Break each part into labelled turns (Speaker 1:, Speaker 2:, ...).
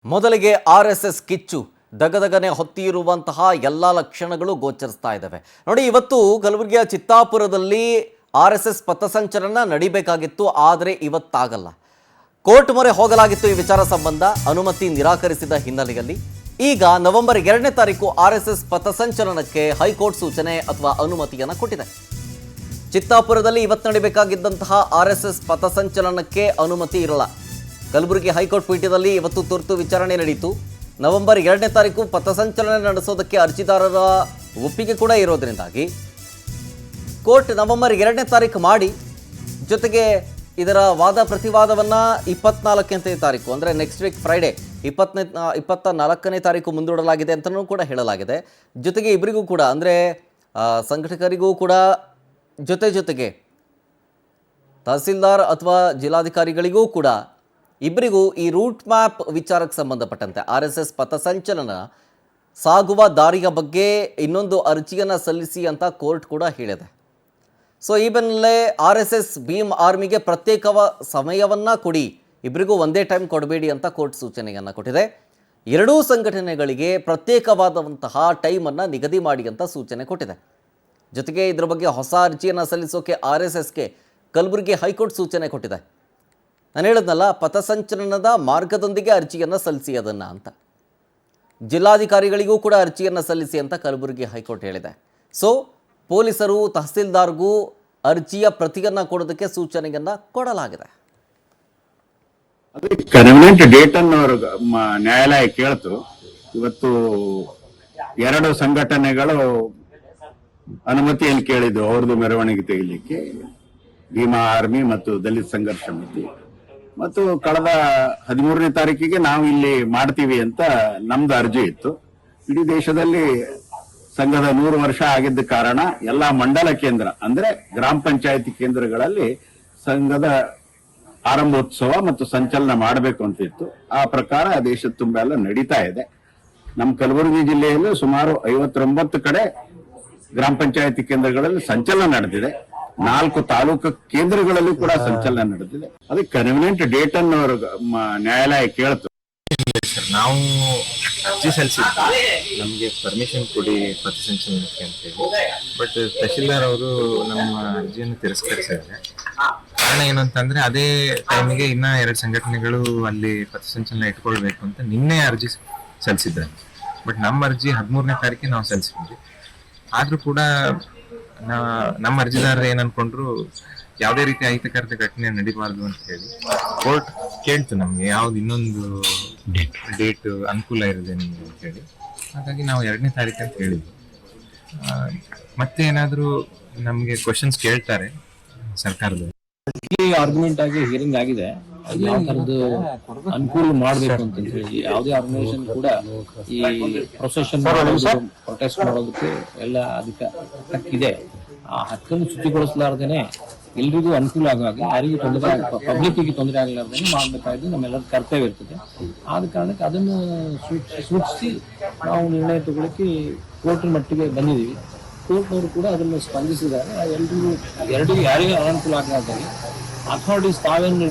Speaker 1: ಮೊದಲಿಗೆ ಆರ್ಎಸ್ಎಸ್ ಕಿಚ್ಚು ದಗದಗನೆ ಹೊತ್ತಿರುವಂತಹ ಎಲ್ಲ ಲಕ್ಷಣಗಳು ಗೋಚರಿಸ್ತಾ ಇದ್ದಾವೆ. ನೋಡಿ, ಇವತ್ತು ಕಲಬುರಗಿಯ ಚಿತ್ತಾಪುರದಲ್ಲಿ ಆರ್ಎಸ್ಎಸ್ ಪಥಸಂಚಲನ ನಡಿಬೇಕಾಗಿತ್ತು, ಆದರೆ ಇವತ್ತಾಗಲ್ಲ. ಕೋರ್ಟ್ ಮೊರೆ ಹೋಗಲಾಗಿತ್ತು ಈ ವಿಚಾರ ಸಂಬಂಧ. ಅನುಮತಿ ನಿರಾಕರಿಸಿದ ಹಿನ್ನೆಲೆಯಲ್ಲಿ ಈಗ ನವೆಂಬರ್ 2ನೇ ತಾರೀಕು ಆರ್ಎಸ್ಎಸ್ ಪಥಸಂಚಲನಕ್ಕೆ ಹೈಕೋರ್ಟ್ ಸೂಚನೆ ಅಥವಾ ಅನುಮತಿಯನ್ನು ಕೊಟ್ಟಿದೆ. ಚಿತ್ತಾಪುರದಲ್ಲಿ ಇವತ್ತು ನಡಿಬೇಕಾಗಿದ್ದಂತಹ ಆರ್ಎಸ್ಎಸ್ ಪಥಸಂಚಲನಕ್ಕೆ ಅನುಮತಿ ಇರಲ್ಲ. ಕಲಬುರಗಿ ಹೈಕೋರ್ಟ್ ಪೀಠದಲ್ಲಿ ಇವತ್ತು ತುರ್ತು ವಿಚಾರಣೆ ನಡೆಯಿತು. ನವೆಂಬರ್ 2ನೇ ತಾರೀಕು ಪಥಸಂಚಲನ ನಡೆಸೋದಕ್ಕೆ ಅರ್ಜಿದಾರರ ಒಪ್ಪಿಗೆ ಕೂಡ ಇರೋದ್ರಿಂದಾಗಿ ಕೋರ್ಟ್ ನವೆಂಬರ್ 2ನೇ ತಾರೀಕು ಮಾಡಿ, ಜೊತೆಗೆ ಇದರ ವಾದ ಪ್ರತಿವಾದವನ್ನು 24ನೇ ತಾರೀಕು ಅಂದರೆ ನೆಕ್ಸ್ಟ್ ವೀಕ್ ಫ್ರೈಡೇ 24ನೇ ತಾರೀಕು ಮುಂದೂಡಲಾಗಿದೆ ಅಂತಲೂ ಕೂಡ ಹೇಳಲಾಗಿದೆ. ಜೊತೆಗೆ ಇಬ್ಬರಿಗೂ ಕೂಡ ಅಂದರೆ ಸಂಘಟಕರಿಗೂ ಕೂಡ ಜೊತೆಗೆ ತಹಸೀಲ್ದಾರ್ ಅಥವಾ ಜಿಲ್ಲಾಧಿಕಾರಿಗಳಿಗೂ ಕೂಡ ಇಬ್ಬರಿಗೂ ಈ ರೂಟ್ ಮ್ಯಾಪ್ ವಿಚಾರಕ್ಕೆ ಸಂಬಂಧಪಟ್ಟಂತೆ ಆರ್ಎಸ್ಎಸ್ ಪಥಸಂಚಲನ ಸಾಗುವ ದಾರಿಯ ಬಗ್ಗೆ ಇನ್ನೊಂದು ಅರ್ಜಿಯನ್ನು ಸಲ್ಲಿಸಿ ಅಂತ ಕೋರ್ಟ್ ಕೂಡ ಹೇಳಿದೆ. ಸೊ ಈ ಬೆನ್ನಲ್ಲೇ ಆರ್ಎಸ್ಎಸ್ ಭೀಮ್ ಆರ್ಮಿಗೆ ಪ್ರತ್ಯೇಕ ಸಮಯವನ್ನು ಕೊಡಿ, ಇಬ್ಬರಿಗೂ ಒಂದೇ ಟೈಮ್ ಕೊಡಬೇಡಿ ಅಂತ ಕೋರ್ಟ್ ಸೂಚನೆಯನ್ನು ಕೊಟ್ಟಿದೆ. ಎರಡೂ ಸಂಘಟನೆಗಳಿಗೆ ಪ್ರತ್ಯೇಕವಾದಂತಹ ಟೈಮನ್ನು ನಿಗದಿ ಮಾಡಿ ಅಂತ ಸೂಚನೆ ಕೊಟ್ಟಿದೆ. ಜೊತೆಗೆ ಇದರ ಬಗ್ಗೆ ಹೊಸ ಅರ್ಜಿಯನ್ನು ಸಲ್ಲಿಸೋಕೆ ಆರ್ಎಸ್ಎಸ್ಗೆ ಕಲಬುರಗಿ ಹೈಕೋರ್ಟ್ ಸೂಚನೆ ಕೊಟ್ಟಿದೆ. ನಾನು ಹೇಳಿದ್ನಲ್ಲ, ಪಥಸಂಚಲನದ ಮಾರ್ಗದೊಂದಿಗೆ ಅರ್ಜಿಯನ್ನು ಸಲ್ಲಿಸಿ ಅದನ್ನು ಅಂತ. ಜಿಲ್ಲಾಧಿಕಾರಿಗಳಿಗೂ ಕೂಡ ಅರ್ಜಿಯನ್ನು ಸಲ್ಲಿಸಿ ಅಂತ ಕಲಬುರಗಿ ಹೈಕೋರ್ಟ್ ಹೇಳಿದೆ. ಸೊ ಪೊಲೀಸರು ತಹಸೀಲ್ದಾರ್ಗೂ ಅರ್ಜಿಯ ಪ್ರತಿಯನ್ನು ಕೊಡೋದಕ್ಕೆ ಸೂಚನೆಯನ್ನು ಕೊಡಲಾಗಿದೆ.
Speaker 2: ಕನ್ವೀನಿಯಂಟ್ ಡೇಟ್ ಅನ್ನು ನ್ಯಾಯಾಲಯ ಕೇಳ್ತು. ಇವತ್ತು ಎರಡು ಸಂಘಟನೆಗಳು ಅನುಮತಿಯನ್ನು ಕೇಳಿದ್ದು ಅವ್ರದ್ದು ಮೆರವಣಿಗೆ ತೆಗಿಲಿಕ್ಕೆ, ಭೀಮಾ ಆರ್ಮಿ ಮತ್ತು ದಲಿತ ಸಂಘರ್ಷ ಸಮಿತಿ. ಮತ್ತು ಕಳೆದ 13ನೇ ತಾರೀಕಿಗೆ ನಾವು ಇಲ್ಲಿ ಮಾಡ್ತೀವಿ ಅಂತ ನಮ್ದು ಅರ್ಜಿ ಇತ್ತು. ಇಡೀ ದೇಶದಲ್ಲಿ ಸಂಘದ 100 ವರ್ಷ ಆಗಿದ್ದ ಕಾರಣ ಎಲ್ಲಾ ಮಂಡಲ ಕೇಂದ್ರ ಅಂದ್ರೆ ಗ್ರಾಮ ಪಂಚಾಯತಿ ಕೇಂದ್ರಗಳಲ್ಲಿ ಸಂಘದ ಆರಂಭೋತ್ಸವ ಮತ್ತು ಸಂಚಲನ ಮಾಡಬೇಕು ಅಂತ ಇತ್ತು. ಆ ಪ್ರಕಾರ ದೇಶದ ತುಂಬ ಎಲ್ಲ ನಡೀತಾ ಇದೆ. ನಮ್ಮ ಕಲಬುರಗಿ ಜಿಲ್ಲೆಯಲ್ಲಿ ಸುಮಾರು 59 ಕಡೆ ಗ್ರಾಮ ಪಂಚಾಯತಿ ಕೇಂದ್ರಗಳಲ್ಲಿ ಸಂಚಲನ ನಡೆದಿದೆ. 4 ತಾಲೂಕು ಕೇಂದ್ರಗಳಲ್ಲಿ ಕೂಡ ಸಂಚಲನ ನಡೆದಿದೆ. ಅದಕ್ಕೆ ಕನ್ವೀನಿಯಂಟ್ ಡೇಟ್ ಅನ್ನು ನ್ಯಾಯಾಲಯ ಕೇಳ್ತು.
Speaker 3: ನಾವು ಅರ್ಜಿ ಸಲ್ಲಿಸಿದ್ವಿ, ನಮಗೆ ಪರ್ಮಿಷನ್ ಕೊಡಿ ಪಥಸಂಚಲನಕ್ಕೆ ಅಂತ ಹೇಳಿ. ಬಟ್ ತಹಶೀಲ್ದಾರ್ ಅವರು ನಮ್ಮ ಅರ್ಜಿಯನ್ನು ತಿರಸ್ಕರಿಸಿದ್ದಾರೆ. ಕಾರಣ ಏನು ಅಂತಂದ್ರೆ, ಅದೇ ಟೈಮಿಗೆ ಇನ್ನ 2 ಸಂಘಟನೆಗಳು ಅಲ್ಲಿ ಪಥಸಂಚಲನ ಇಟ್ಕೊಳ್ಬೇಕು ಅಂತ ನಿನ್ನೆ ಅರ್ಜಿ ಸಲ್ಲಿಸಿದ್ದಾರೆ. ಬಟ್ ನಮ್ಮ ಅರ್ಜಿ 13ನೇ ತಾರೀಕಿಗೆ ನಾವು ಸಲ್ಲಿಸಿದ್ವಿ. ಆದ್ರೂ ಕೂಡ ನಮ್ಮ ಅರ್ಜಿದಾರರು ಏನ್ ಅನ್ಕೊಂಡ್ರು, ಯಾವುದೇ ರೀತಿ ಅಹಿತಕರ ಘಟನೆ ನಡೀಬಾರ್ದು ಅಂತ ಹೇಳಿ ಕೋರ್ಟ್ ಕೇಳ್ತು ನಮ್ಗೆ ಯಾವ್ದು ಇನ್ನೊಂದು ಡೇಟ್ ಅನುಕೂಲ ಇರದೆ ನಿಮ್ಗೆ ಅಂತ ಹೇಳಿ. ಹಾಗಾಗಿ ನಾವು 2ನೇ ತಾರೀಕು ಅಂತ ಹೇಳಿದ್ವಿ. ಮತ್ತೆ ಏನಾದ್ರು ನಮ್ಗೆ ಕ್ವಶನ್ಸ್ ಕೇಳ್ತಾರೆ ಸರ್ಕಾರದವರು.
Speaker 4: ಆರ್ಗ್ಯುಮೆಂಟ್ ಆಗಿ ಹಿಯರಿಂಗ್ ಆಗಿದೆ. ಯಾವ ತರದ್ದು ಅನುಕೂಲ ಮಾಡ್ಬೇಕು ಅಂತ ಹೇಳಿ ಯಾವುದೇ ಆರ್ಗನೈಸೇಷನ್ ಕೂಡ ಈ ಪ್ರೊಸೆಷನ್ ಪ್ರೊಟೆಸ್ಟ್ ಮಾಡೋದಕ್ಕೆ ಎಲ್ಲ ಅದಕ್ಕೆ ಹಕ್ಕಿದೆ. ಆ ಹಕ್ಕನ್ನು ಶುಚಿಗೊಳಿಸಲಾರ್ದೇನೆ ಎಲ್ರಿಗೂ ಅನುಕೂಲ ಆಗೋ ಹಾಗೆ, ಯಾರಿಗೂ ತೊಂದರೆ ಪಬ್ಲಿಕ್ಕಿಗೆ ತೊಂದರೆ ಆಗಲಾರ್ದೇನೆ ಮಾಡಬೇಕಾದ್ದು ನಮ್ಮೆಲ್ಲರ ಕರ್ತವ್ಯ ಇರ್ತದೆ. ಆದ ಕಾರಣಕ್ಕೆ ಅದನ್ನು ಸೂಚಿಸಿ ನಾವು ನಿರ್ಣಯ ತಗೊಳ್ಳಕ್ಕೆ ಕೋರ್ಟಿನ ಮಟ್ಟಿಗೆ ಬಂದಿದ್ದೀವಿ. ಕೋರ್ಟ್ನವರು ಕೂಡ ಅದನ್ನು ಸ್ಪಂದಿಸಿದ್ದಾರೆ. ಎರಡಿಗೂ ಯಾರಿಗೂ ಅನಾನುಕೂಲ ಆಗಲಾರ್ದಾಗೆ ಅಥಾರಿಟೀಸ್ ತಾವೇನು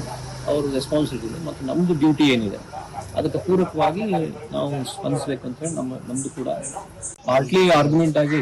Speaker 4: ಅವ್ರ ರೆಸ್ಪಾನ್ಸಿಬಿಲಿಟಿ ಮತ್ತು ನಮ್ದು ಡ್ಯೂಟಿ ಏನಿದೆ ಅದಕ್ಕೆ ಪೂರಕವಾಗಿ ನಾವು ಸ್ಪಂದಿಸಬೇಕು ಅಂತ ಹೇಳಿ ನಮ್ದು ಕೂಡ ಪಾರ್ಟ್ಲಿ ಆರ್ಗ್ಯುಮೆಂಟ್ ಆಗಿ